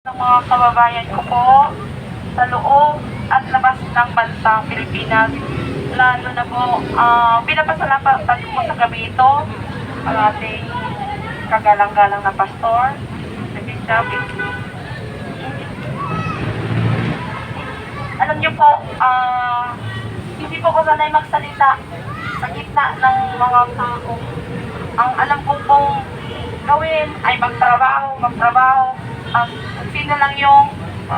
Ng mga kababayan ko po sa loob at labas ng bansang Pilipinas. Lalo na po, pinapasalamat ko sa gabi ito ang ating kagalang-galang na pastor, si Bishop. Alam niyo po, hindi po ko sanay magsalita sa gitna ng mga tao. Ang alam ko pong gawin ay magtrabaho. Sino lang yung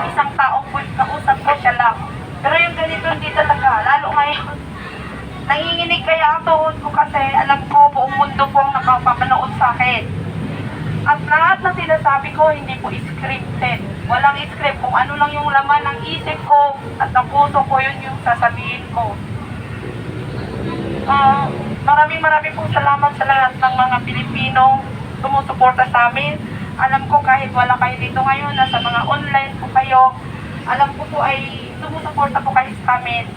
isang taong kausap ko, siya lang. Pero yung ganito hindi talaga, lalo ngayon. Nanginginig kaya ang tuhod ko kasi alam ko buong mundo po ang nakapapanood sa akin. At lahat ng sinasabi ko hindi po scripted. Walang script. Kung ano lang yung laman ng isip ko at ng puso ko, yun yung sasabihin ko. Maraming pong salamat sa lahat ng mga Pilipinong sumusuporta sa amin. Alam ko kahit wala kayo dito ngayon, nasa mga online po kayo, alam ko po ay sumusuporta po kayo sa amin.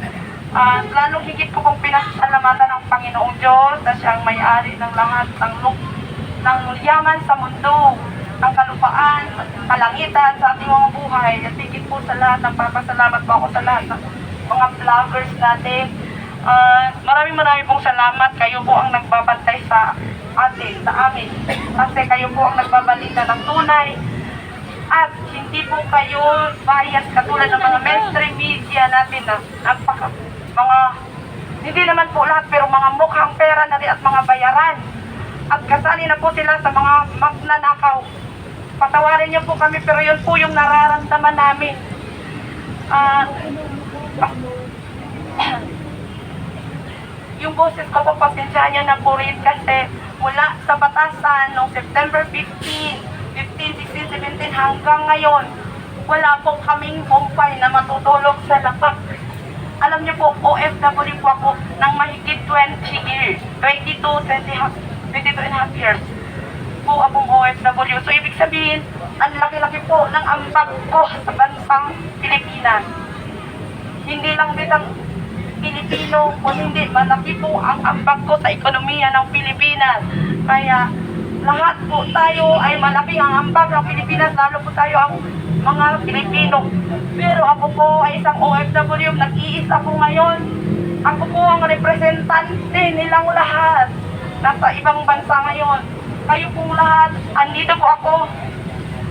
Lalong higit ko pong pinasalamatan ng Panginoong Diyos na siyang may-ari ng lahat ng yaman sa mundo, ng kalupaan, kalangitan sa ating mga buhay. At higit po sa lahat, nagpapasalamat po ako sa lahat ng mga vloggers natin. Maraming pong salamat. Kayo po ang nagbabantay sa amin. Kasi kayo po ang nagbabalita ng tunay. At hindi po kayo bias katulad ng mga mainstream media natin na hindi naman po lahat, pero mga mukhang pera na rin at mga bayaran. At kasali na po sila sa mga magnanakaw. Patawarin niyo po kami, pero yun po yung nararamdaman namin. Yung boses ko po, pasensya niya na po rin kasi mula sa batasan noong September 15, 16, 17 hanggang ngayon, wala po kaming kumpay na matutulog sa lapak. Alam niyo po, OFW po ako ng mahigit 20 years, 22 and a half years po akong OFW. So ibig sabihin, ang laki-laki po ng ambag ko sa bansang Pilipinas. Hindi lang ditang Pilipino, kundi malaki po ang ambag ko sa ekonomiya ng Pilipinas. Kaya lahat po tayo ay malaki ang ambag ng Pilipinas, lalo po tayo ang mga Pilipino. Pero ako po ay isang OFW, nag-iisa po ngayon. Ako po ang representante nilang lahat. Nasa ibang bansa ngayon. Kayo pong lahat, andito po ako.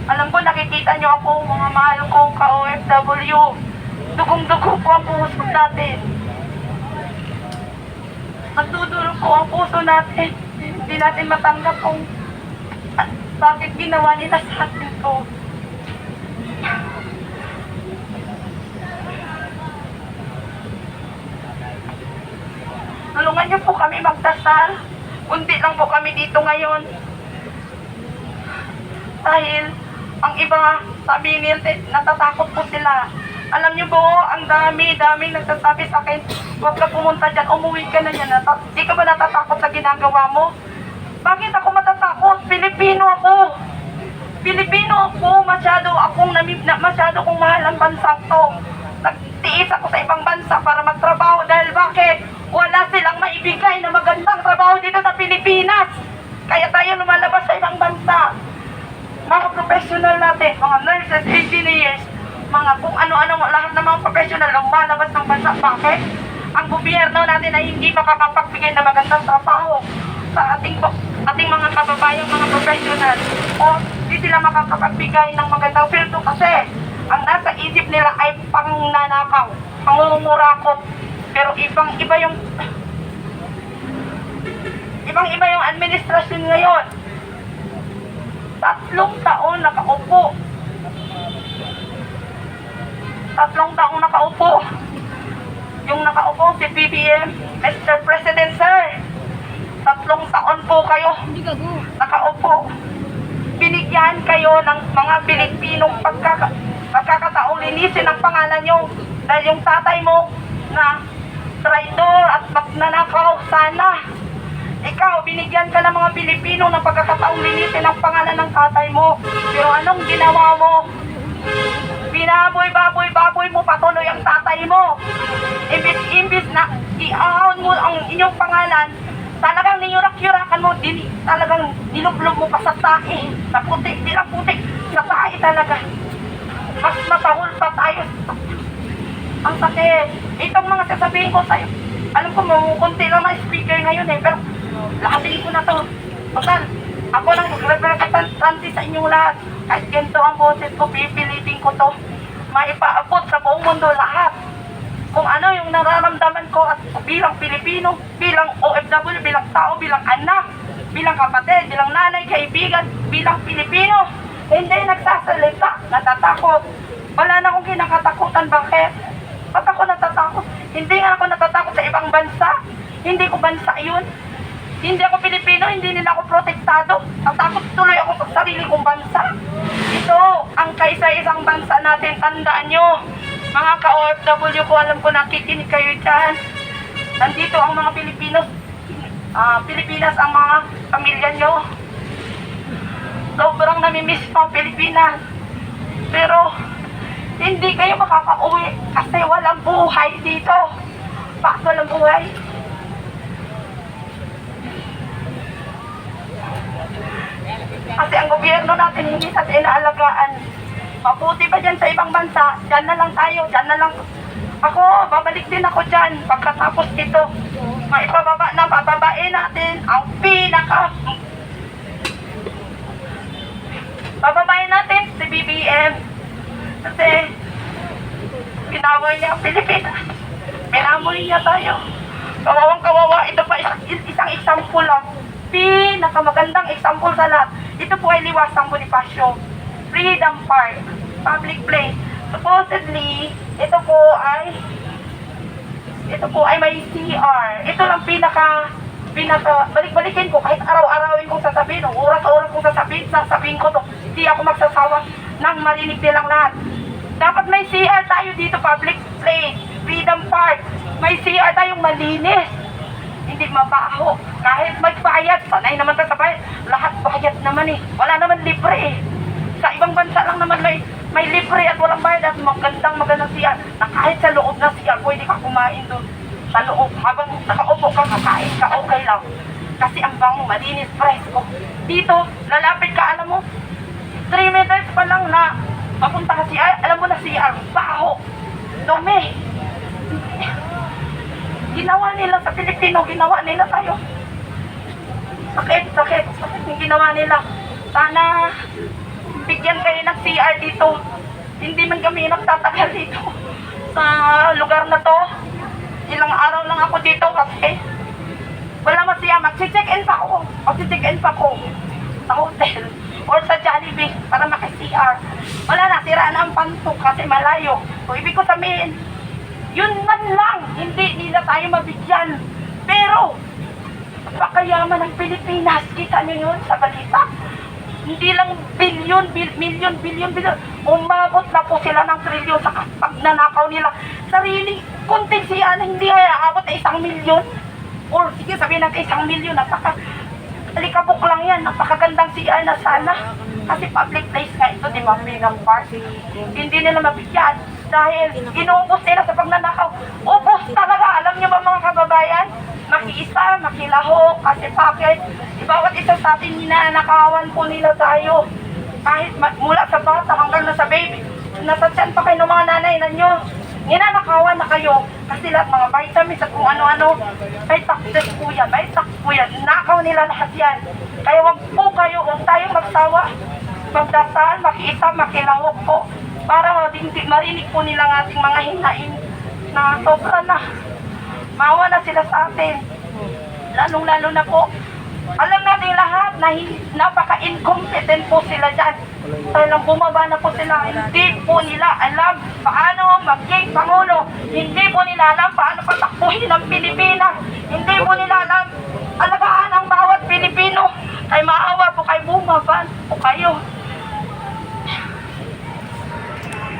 Alam ko, nakikita nyo ako, mga mahal kong ka-OFW. Dugong-dugo po ang puso natin. Nagdudulog po ang puso natin. Hindi natin matanggap kung bakit ginawa nila sa atin ko. Tulungan niyo po kami magdasal. Kunti lang po kami dito ngayon. Dahil ang iba, sabi nila, natatakot po sila. Alam niyo po, ang dami nagsasabi sa akin, huwag ka pumunta dyan, umuwi ka na yan. Di ka ba natatakot sa ginagawa mo? Bakit ako matatakot? Pilipino ako. Masyado kong mahal ang bansang to. Nagtiis ako sa ibang bansa para magtrabaho dahil bakit? Wala silang maibigay na magandang trabaho dito sa Pilipinas. Kaya tayo lumalabas sa ibang bansa. Mga professional natin, mga nurses, engineers, mga kung ano-ano, lahat ng mga professional lumalabas ng bansa. Bakit? Ang gobyerno natin ay hindi makakapagbigay na magandang trabaho sa ating mga kababayang mga professional. O hindi sila makakapagbigay ng magandang sweldo kasi ang nasa isip nila ay pangnanakaw, pangungurakot. Pero ibang-iba yung administrasyon ngayon. 3 taon nakaupo. 3 taong nakaupo. Yung nakaupo si BBM, Mr. President Sir. 3 taon po kayo nakaupo. Binigyan kayo ng mga Pilipinong pagkakataong linisin ang pangalan nyo. Dahil yung tatay mo na traidor at magnanakaw sana. Ikaw, binigyan ka ng mga Pilipino ng pagkakataong linisin ang pangalan ng tatay mo. Pero anong ginawa mo? Binaboy mo patuloy ang tatay mo. Imbis na iahon mo ang inyong pangalan, talagang niyurak-yurakan mo, talagang nilublob mo pa sa tae. Sa putik, sa tae talaga. mas matahol pa tayo. Ang sakit. Itong mga sasabihin ko sa'yo, alam ko mamukunti lang na speaker ngayon eh, pero lahatin ko na to. Total, ako lang representante sa inyong lahat. Kahit ganito ang boses ko, pipilitin ko to. Maipaabot sa buong mundo lahat. Kung ano yung nararamdaman ko at bilang Pilipino, bilang OFW, bilang tao, bilang anak, bilang kapatid, bilang nanay, kaibigan, bilang Pilipino. Hindi nagsasalita, natatakot. Wala na akong kinakatakutan. Bakit? Ba't ako natatakot? Hindi nga ako natatakot sa ibang bansa. Hindi ko bansa yun. Hindi ako Pilipino, hindi nila ako protektado. Natakot tuloy ako sa sarili kong bansa. Ito, ang kaisa-isang bansa natin, tandaan nyo. Mga ka-OFW ko, alam ko nakikinig kayo dyan. Nandito ang mga Pilipinos. Pilipinas ang mga pamilya nyo. Sobrang namimiss pa ang Pilipinas. Pero, hindi kayo makakauwi kasi walang buhay dito. Bakit walang buhay? Kasi ang gobyerno natin hindi sa inaalagaan. Mabuti pa dyan sa ibang bansa, dyan na lang tayo, dyan na lang. Ako, babalik din ako dyan pagkatapos ito. Maipababa na, bababain natin ang bababain natin si BBM. Kasi, pinaway niya ang Pilipinas. Pinamoy niya tayo. Kawawang kawawa, ito pa isang example lang. Pinakamagandang example sa lahat. Ito po ay Liwasang Bonifacio, Freedom Park, public place. Supposedly, ito po ay may CR. Ito lang balik-balikin ko kahit araw-arawin kong sasabihin, oras-oras kong sasabihin ko to. Hindi ako magsasawa nang marinig nilang lahat. Dapat may CR tayo dito, public place, Freedom Park. May CR tayong malinis. Hindi mabaho. Kahit magbayad, sanay naman tayo sa bayad. Lahat bayad naman eh. Wala naman libre eh. Sa ibang bansa lang naman may libre at walang bayad at magandang CR. Na kahit sa loob ng CR, pwede ka kumain doon. Sa loob, habang nakaupo ka, kakain ka, okay lang. Kasi ang bango, malinis, fresco. Dito, lalapit ka, alam mo, 3 meters pa lang na papunta ka CR, alam mo na CR, baho, dumi. Ginawa nila sa Pilipino, ginawa nila tayo. Sakit yung ginawa nila. Sana bigyan kayo ng CR dito. Hindi man kami nagtatagal dito sa lugar na to. Ilang araw lang ako dito kasi wala masaya. Mag-check-in pa ako. Mag-check-in pa ako sa hotel or sa Jollibee para maki-CR. Wala na, sira na ang pantok kasi malayo. So, ibig ko sabihin, yun man lang, hindi nila tayo mabigyan. Pero, pakayaman ng Pilipinas, kita nyo yun sa balita. Hindi lang bilyon. Umabot na po sila ng trilyon sa pagnanakaw nila. Sarili, kunting siya na hindi ay aabot na 1 milyon. Or sige, sabihin natin 1 milyon, alikabok lang yan, napakagandang CR na sana. Kasi public place nga ito, di ba, Freedom Park. Hindi nila mabigyan dahil inuubos nila sa pagnanakaw. Ubos talaga, alam niyo ba mga kababayan? Makiisa, makilahok, kasi bakit? Bawat isa sa atin, ninanakawan po nila tayo. Kahit mula sa bata hanggang nasa baby, nasa tiyan pa kayo ng mga nanay na nyo. Ninanakawan na kayo kasi lahat mga vitamins at kung ano-ano, may taxes po yan, nakaw nila lahat yan. Kaya wag tayong magsawa, magdasal, makiisa, makilahok po para marinig po nila ng ating mga hinain na sobra na. Maawa na sila sa atin. Lalong-lalo na po, alam natin lahat na napaka-incompetent po sila dyan. Talagang bumaba na po sila. Hindi po nila alam paano maging Pangulo. Hindi po nila alam paano patakbuhin ang Pilipinas. Hindi po nila alam